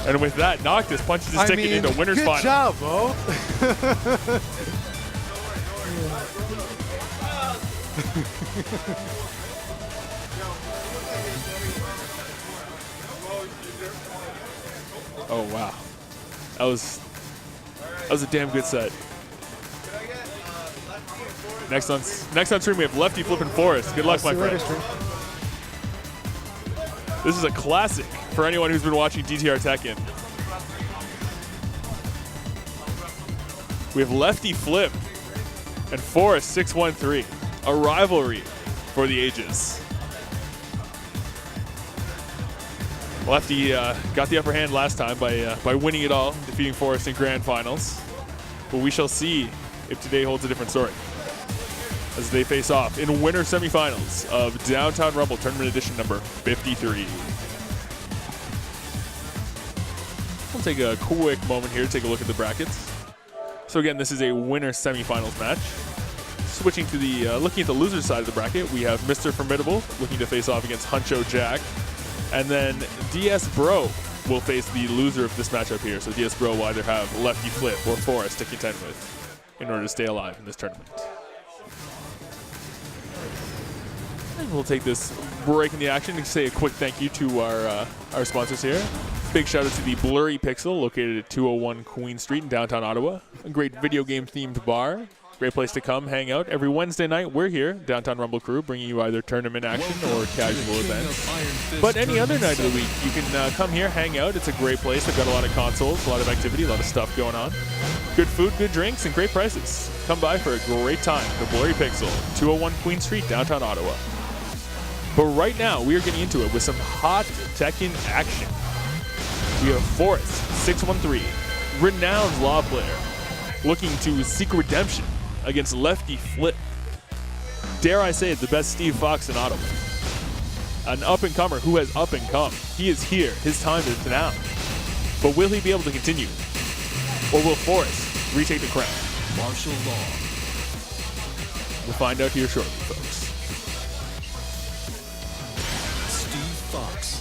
And with that, Noctis punches his ticket into winner's good final. job, Mo. Oh wow, that was a damn good set. Next on stream we have LeftyFlip and Forrest. Good luck, my friend. This is a classic for anyone who's been watching DTR Tekken. We have LeftyFlip and Forrest 613, a rivalry for the ages. Lefty got the upper hand last time by winning it all, defeating Forrest in grand finals. But we shall see if today holds a different story as they face off in winter semifinals of Downtown Rumble Tournament Edition number 53. We'll take a quick moment here to take a look at the brackets. So again, this is a winner semifinals match. Switching to the looking at the loser side of the bracket, we have MrFormidable looking to face off against Huncho Jack. And then DSBro will face the loser of this matchup here. So DSBro will either have LeftyFlip or Forrest to contend with in order to stay alive in this tournament. And we'll take this break in the action to say a quick thank you to our sponsors here. Big shout out to the Blurry Pixel located at 201 Queen Street in downtown Ottawa. A great video game themed bar. Great place to come, hang out. Every Wednesday night, we're here, Downtown Rumble Crew, bringing you either tournament action or casual events. But any other night of the week, you can come here, hang out. It's a great place. They've got a lot of consoles, a lot of activity, a lot of stuff going on. Good food, good drinks, and great prices. Come by for a great time. The Blurry Pixel, 201 Queen Street, downtown Ottawa. But right now, we are getting into it with some hot Tekken action. We have Forrest, 613, renowned law player, looking to seek redemption against LeftyFlip. Dare I say it, the best Steve Fox in Ottawa. An up-and-comer who has up and come. He is here. His time is now. But will he be able to continue? Or will Forrest retake the crown? Martial law. We'll find out here shortly, folks. Steve Fox.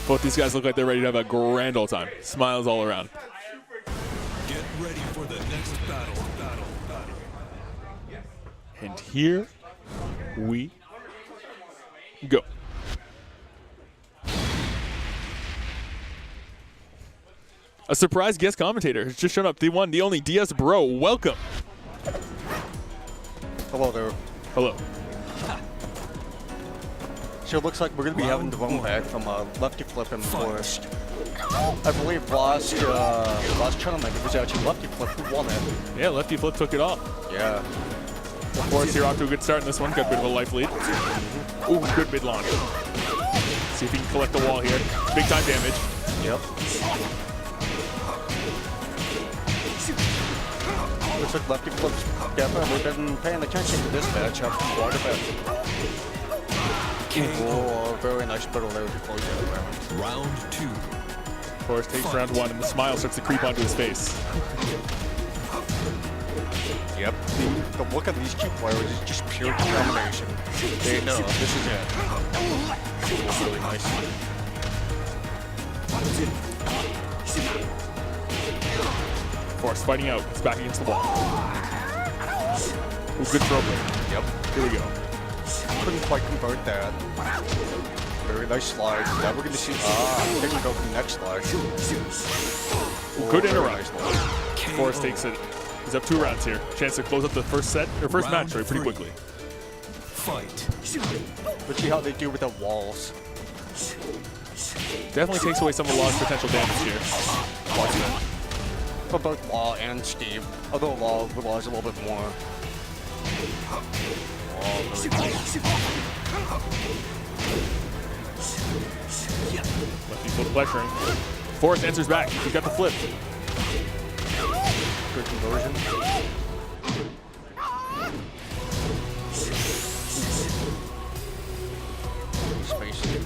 Both these guys look like they're ready to have a grand old time. Smiles all around. Get ready for the next battle. And here we go. A surprise guest commentator has just shown up. The one, the only DSBro. Welcome. Hello there. Hello. So it looks like we're going to be having the run back from LeftyFlip and Forrest. I believe last tournament it was actually LeftyFlip who won it. Yeah, LeftyFlip took it all. Yeah. Forrest here off to a good start in this one. Got a bit of a life lead. Ooh, good mid launch. See if he can collect the wall here. Big time damage. Yep. Looks like LeftyFlip's definitely been paying attention to this matchup quite a bit. Oh, very nice battle there to close out the round. Round 2. Forrest takes round one, and the smile starts to creep onto his face. Yep. The look of these two players is just pure determination. They know this is it. Really nice. Forrest fighting out. He's back against the wall. Ooh, good throw. Yep. Here we go. Couldn't quite convert that. Very nice slide. Now we're going to see. They can go for the next slide. Ooh, good interrupt. Forrest takes it. He's up 2 rounds here. Chance to close up the first set, or first match, sorry, pretty quickly. Fight. Let's see how they do with the walls. Definitely takes away some of Law's potential damage here. Watch that. For both Law and Steve. Although Law relies a little bit more. Lefty flip pressuring. Forrest answers back. He's got the flip. Good conversion. Spacing.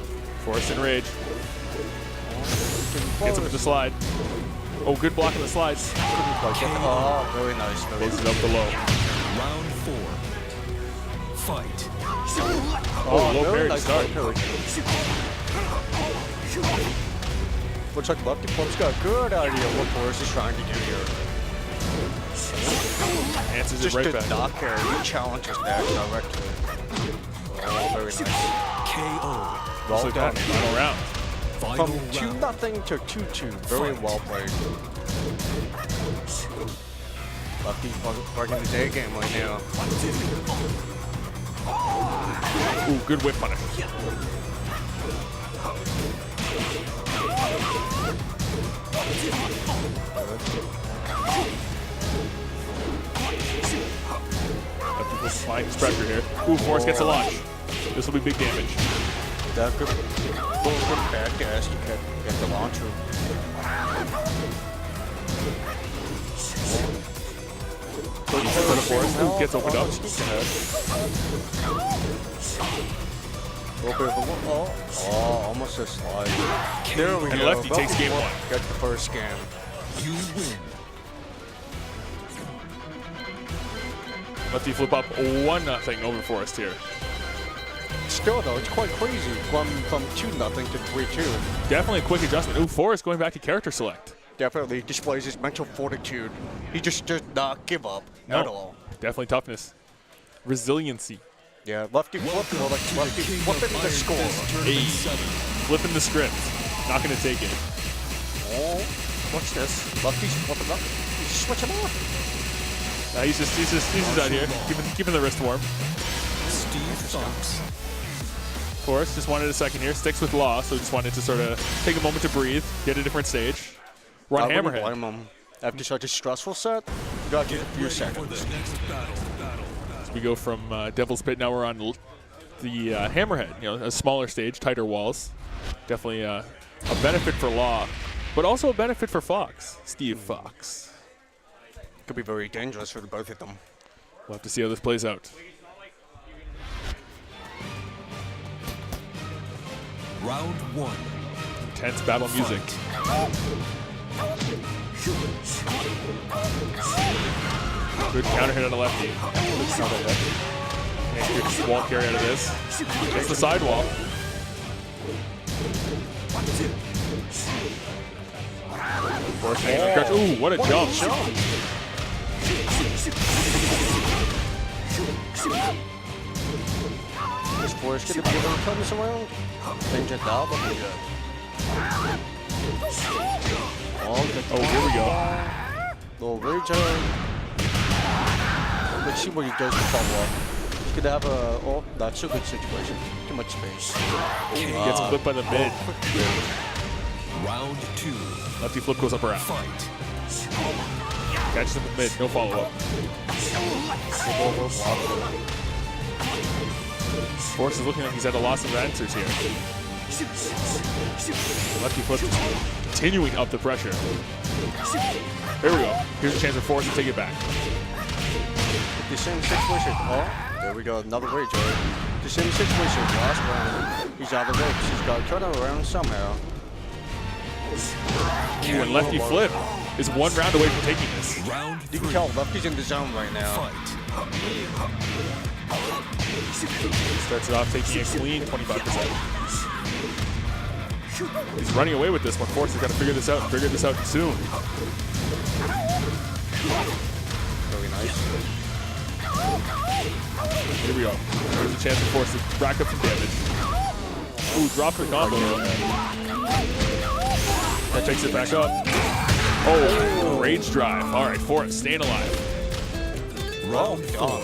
Forrest in rage. Gets him with the slide. Oh, good block on the slides. Oh, very nice. Closes it up below. Round 4. Fight. Oh, low parry to nice start. Looks like LeftyFlip's got a good idea of what Forrest is trying to do here. Answers it Just right to back. knock her. He challenges that directly. Oh, very nice. KO. Well So done. that final round. Final From round. 2-0 to 2-2. Very well played. Lefty working his A game right now. Ooh, good whip punish. Lefty Flip applying his pressure here. Ooh, Forrest gets a launch. This will be big damage. That could good back gas to get the launcher. Ooh, gets opened up. Oh, almost a slide. There we And go. Lefty takes game 1. Got the first game. You win. Lefty Flip up 1-0 over Forrest here. Still though, it's quite crazy from 2-0 to 3-2. Definitely a quick adjustment. Ooh, Forrest going back to character select. Definitely displays his mental fortitude. He just does not give up at all. Definitely toughness. Resiliency. Yeah, Lefty Flip, Lefty flipping the score. Hey, flipping the script. Not going to take it. Oh, what's this? Lefty's flipping up. He's switching off. He's just out here, keeping the wrist warm. Steve Fox. Forrest just wanted a second here. Sticks with Law, so just wanted to sort of take a moment to breathe, get a different stage. Run I wouldn't Hammerhead. blame him. After such a stressful set, you gotta give it a few For seconds. the next battle. We go from Devil's Pit. Now we're on the Hammerhead. You know, a smaller stage, tighter walls. Definitely a benefit for Law, but also a benefit for Fox. Steve Fox. Could be very dangerous for the both of them. We'll have to see how this plays out. Round 1. Intense battle music. Good counter hit on the lefty. And good wall carry out of this. Gets the sidewall. Ooh, what a jump. Is Forrest gonna be able to turn this around? Change it down, but good. Oh, here we go. Little return. Let's see what he does to follow up. He's gonna have a, oh, that's a good situation. Too much space. He gets clipped by the mid. Round 2. Lefty Flip goes up around. Fight. Catches him with mid, no follow-up. Forrest is looking like he's at a loss of answers here. Lefty Flip continuing up the pressure. There we go. Here's a chance for Forrest to take it back. The same situation. Oh, there we go. Another rage. The same situation. Last round. He's out of the ropes. He's got to turn around somehow. Ooh, and Lefty Flip is 1 round away from taking this. Round 3. You can tell Lefty's in the zone right now. Fight. Starts it off taking a clean 25%. He's running away with this one. Forrest has got to figure this out soon. Very nice. Here we go. There's a chance for Forrest to rack up some damage. Ooh, drop the combo. That takes it back up. Oh, rage drive. All right, Forrest staying alive. Oh, God.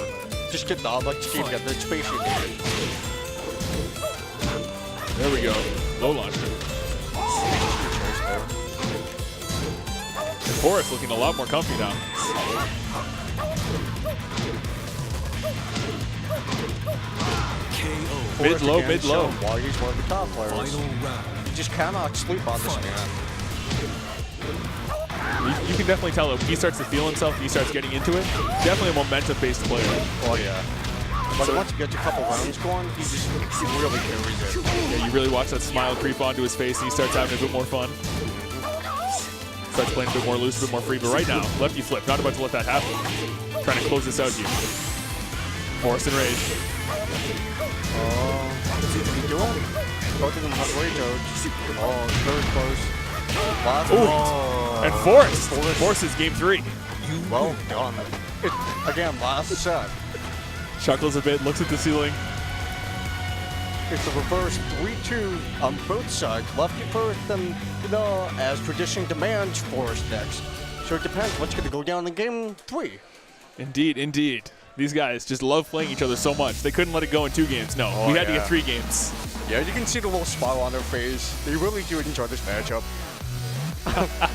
Just get the let's keep get the space you need. There we go. Low launch. And Forrest looking a lot more comfy now. Mid low, mid low. While he's one of the top players. Final round. You just cannot sleep on this man. You can definitely tell that when he starts to feel himself, he starts getting into it. Definitely a momentum-based player. Oh yeah. But once he gets a couple rounds going, he just really carries it. Yeah, you really watch that smile creep onto his face, and he starts having a bit more fun. Starts playing a bit more loose, a bit more free. But right now, LeftyFlip, not about to let that happen. Trying to close this out here. Forrest and rage. What's he doing? Both of them have rage out. Oh, very close. Last And Forrest. Forrest is game 3. Well done. Again, last set. Chuckles a bit, looks at the ceiling. It's a reverse 3-2 on both sides. Lefty first, and as tradition demands, Forrest next. So it depends what's going to go down in game 3. Indeed, indeed. These guys just love playing each other so much. They couldn't let it go in 2 games. No, we had to get 3 games. Yeah, you can see the little smile on their face. They really do enjoy this matchup.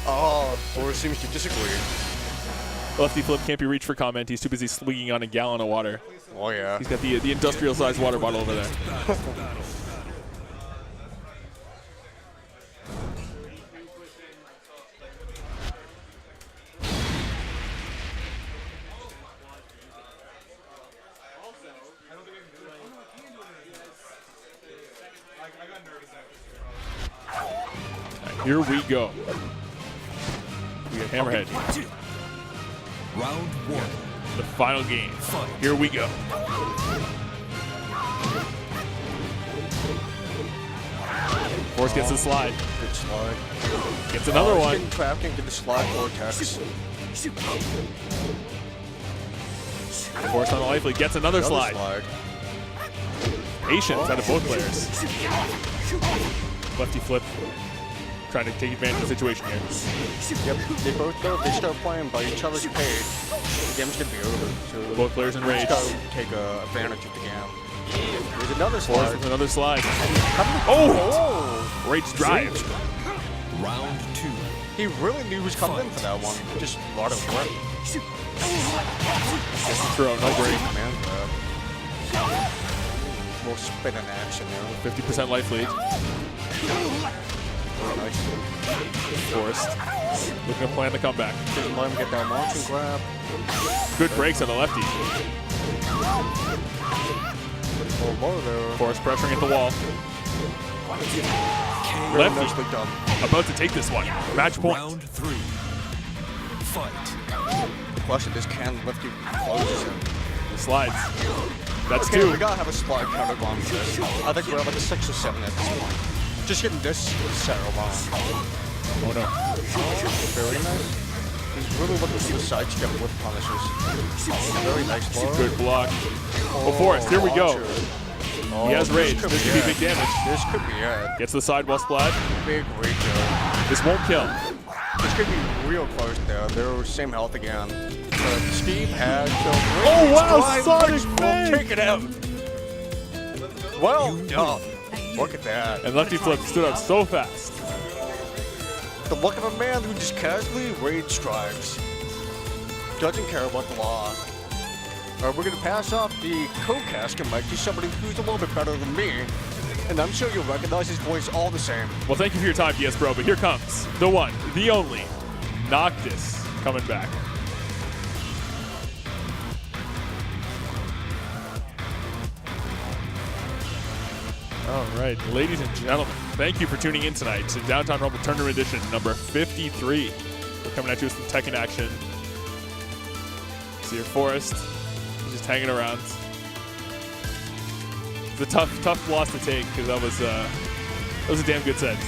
Oh, Forrest seems to disagree. LeftyFlip can't be reached for comment. He's too busy swigging on a gallon of water. Oh yeah. He's got the industrial-sized water bottle over there. Here we go. We got Hammerhead. Round 1. The final game. Here we go. Forrest gets the slide. Good slide. Gets another He's one. getting trapped into the slide vortex. Forrest on the life lead. Gets another slide. Patience out of both players. LeftyFlip trying to take advantage of the situation here. Yep, they both know if they start playing by each other's pace, the game's gonna be over. So Both players in rage. just gotta take advantage of the game. There's another Forrest slide. with another slide. Oh! Rage drive. Round 2. He really knew he was coming in for that one. Just let it work. Throw, no break. Man, little spin in action there. 50% life lead. Very nice. Forrest looking to plan the comeback. Just let him get that launching grab. Good breaks on the lefty. Oh, more there. Forrest pressuring at the wall. Very Lefty nicely done. about to take this one. Match point. Round 3. Fight. The question is, can Lefty close him? Slides. That's Okay, 2. we gotta have a slide counter on this. I think we're at like a 6 or 7 at this point. Just getting this set along. Oh no. Very nice. He's really looking for the side step with punishes. Very nice blow. Good block. Oh, Forrest, here we go. Oh, He has rage. This could be big damage. This could be it. Gets the sidewall splat. Big rage. This won't kill. This could be real close there. They're same health again. But Steve has the rage. Oh, wow, drive, Sonic which will Fang. take it out. Well done. Look at that. And LeftyFlip stood up so fast. The look of a man who just casually rage drives. Doesn't care about the law. We're going to pass off the co-caster mic to somebody who's a little bit better than me. And I'm sure you'll recognize his voice all the same. Well, thank you for your time, DSBro, but here comes the one, the only, Noctis coming back. All right, ladies and gentlemen, thank you for tuning in tonight to Downtown Rumble Tournament Edition number 53. We're coming at you with some Tekken action. See your Forrest, he's just hanging around. It's a tough loss to take because that was a damn good set.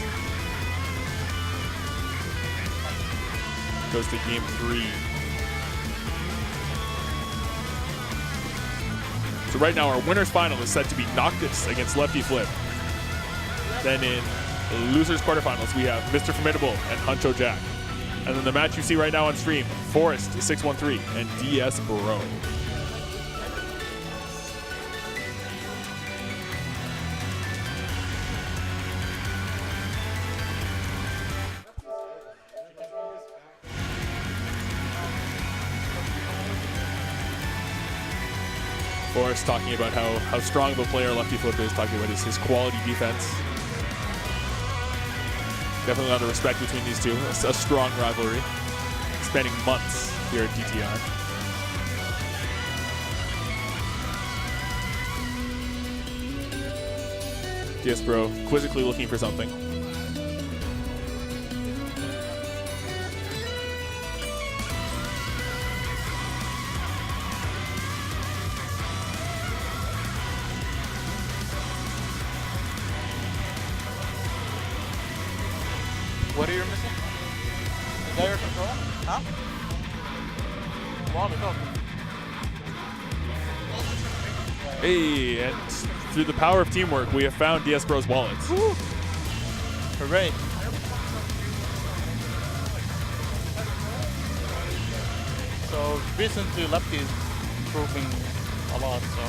goes to game 3. So right now our winner's final is set to be Noctis against LeftyFlip. Then in the losers quarterfinals we have MrFormidable and Huncho Jack. And then the match you see right now on stream, Forest 613 and DSBro. Forrest talking about how strong of a player LeftyFlip is, talking about his quality defense. Definitely a lot of respect between these two. It's a strong rivalry, spanning months here at DTR. DSBro quizzically looking for something. What are you missing? Is that your control? Huh? Wow, Hey, and through the power of teamwork, we have found DSBro's wallets. Woo. Hooray. So recently Lefty is improving a lot, so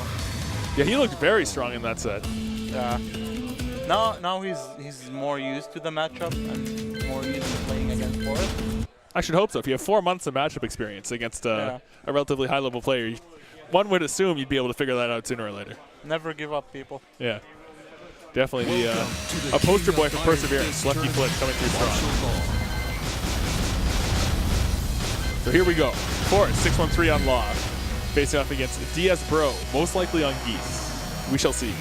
Yeah, he looked very strong in that set. yeah. Now he's more used to the matchup and more used to playing against Forest. I should hope so. If you have 4 months of matchup experience against Yeah. a relatively high-level player, one would assume you'd be able to figure that out sooner or later. Never give up, people. Yeah. Definitely a poster boy for perseverance. LeftyFlip coming through strong. So here we go. Forest 613 on Law, facing off against DSBro, most likely on Geese. We shall see.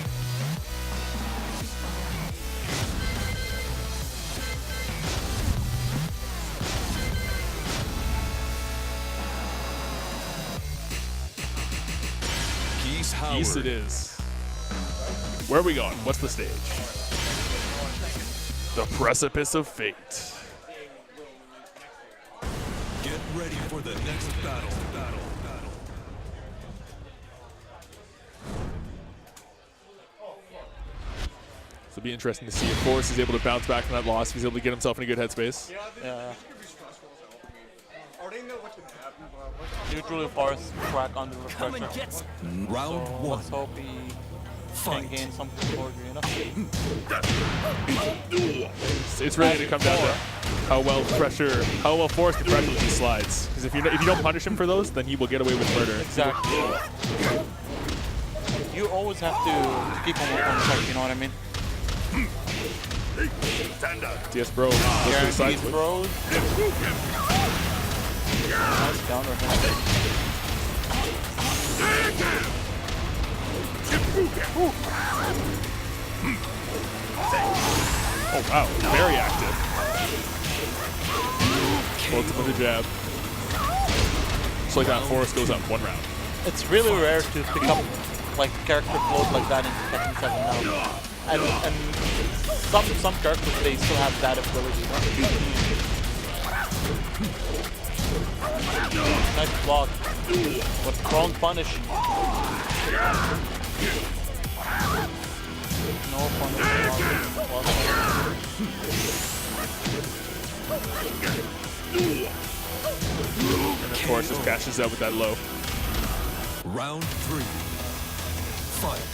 Geese it is. Where are we going? What's the stage? The precipice of fate. Get ready for the next battle. So it'll be interesting to see if Forrest is able to bounce back from that loss, if he's able to get himself in a good headspace. Yeah. Usually Forest crack under the pressure. Round So one. let's hope he can gain some composure, you know? It's really going to come down to how well Forrest can pressure with these slides. Because if you don't punish him for those, then he will get away with murder. Exactly. You always have to keep him on check, you know what I mean? DSBro goes to the side switch. Bros. Nice counter. Oh wow, very active. Bolts him with a jab. Just like that, Forrest goes up 1 round. It's really rare to pick up like character flows like that in Tekken 7 now. And some characters, they still have that ability. Nice block. But strong punish. No punish. And of course, just cashes out with that low. Round 3. Fight.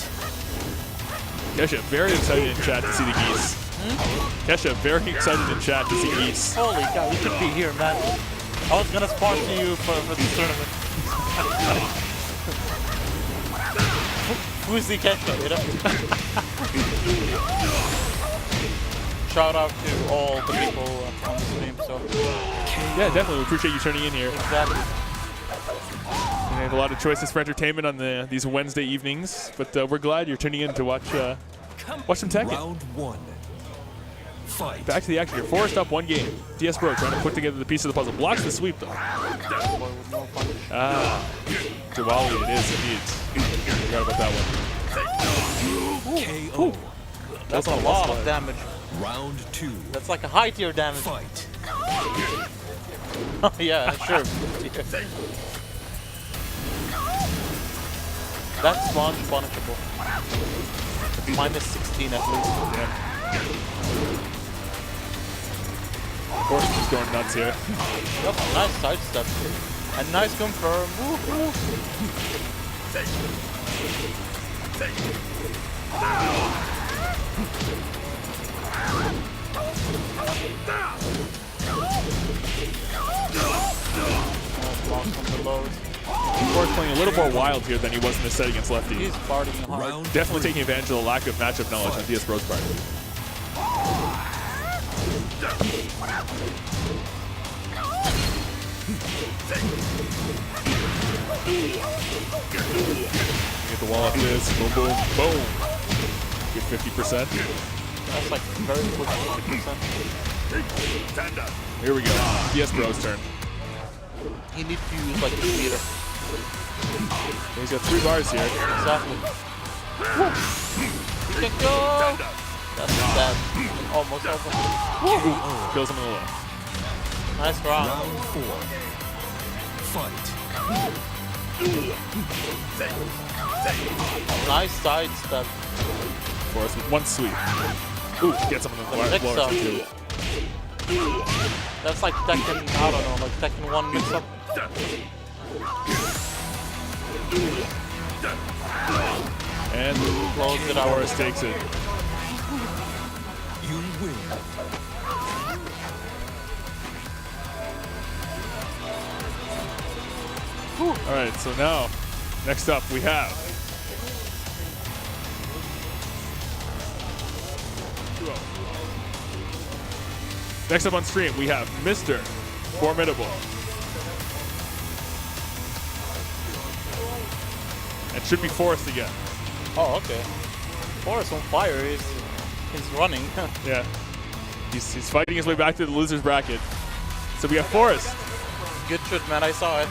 Kesha, very excited in chat to see the Geese. Kesha, very excited in chat to see Geese. Holy cow, you should be here, man. I was gonna sponsor you for this tournament. Who's the Kesha, you know? Shout out to all the people on the stream, so. Yeah, definitely. We appreciate you tuning in here. Exactly. We have a lot of choices for entertainment on these Wednesday evenings, but we're glad you're tuning in to watch some Tekken. Round 1. Fight. Back to the action here. Forrest up 1 game. DSBro trying to put together the piece of the puzzle. Blocks the sweep, though. Ah, Diwali it is indeed. Forgot about that one. KO. That's a lot of damage. Round 2. That's like a high tier damage. Fight. Yeah, sure. That's launch punishable. Minus 16 at least. Yeah. Force is going nuts here. Yep, nice sidestep. And nice confirm. Woo-hoo. Block from the lows. Force playing a little more wild here than he was in the set against Lefty. He's farting hard. Definitely taking advantage of the lack of matchup knowledge on DSBro's part. Get the wall off this. Boom, boom, boom. Get 50%. That's like very quick 50%. Here we go. DSBro's turn. He needs to use like a meter. He's got 3 bars here. Exactly. He can go! That's dead. Almost over. Kills him in the low. Nice round. Round 4. Fight. Nice sidestep. Force with 1 sweep. Ooh, gets him in the mix lower up. too. That's like Tekken, I don't know, like Tekken 1 mix up. And Close it out. Force takes it. You win. Alright, so now, next up we have next up on stream, we have MrFormidable. And should be Forrest again. Oh, okay. Forrest on fire. He's running. Yeah. He's fighting his way back to the loser's bracket. So we have Forrest. Good shit, man. I saw it.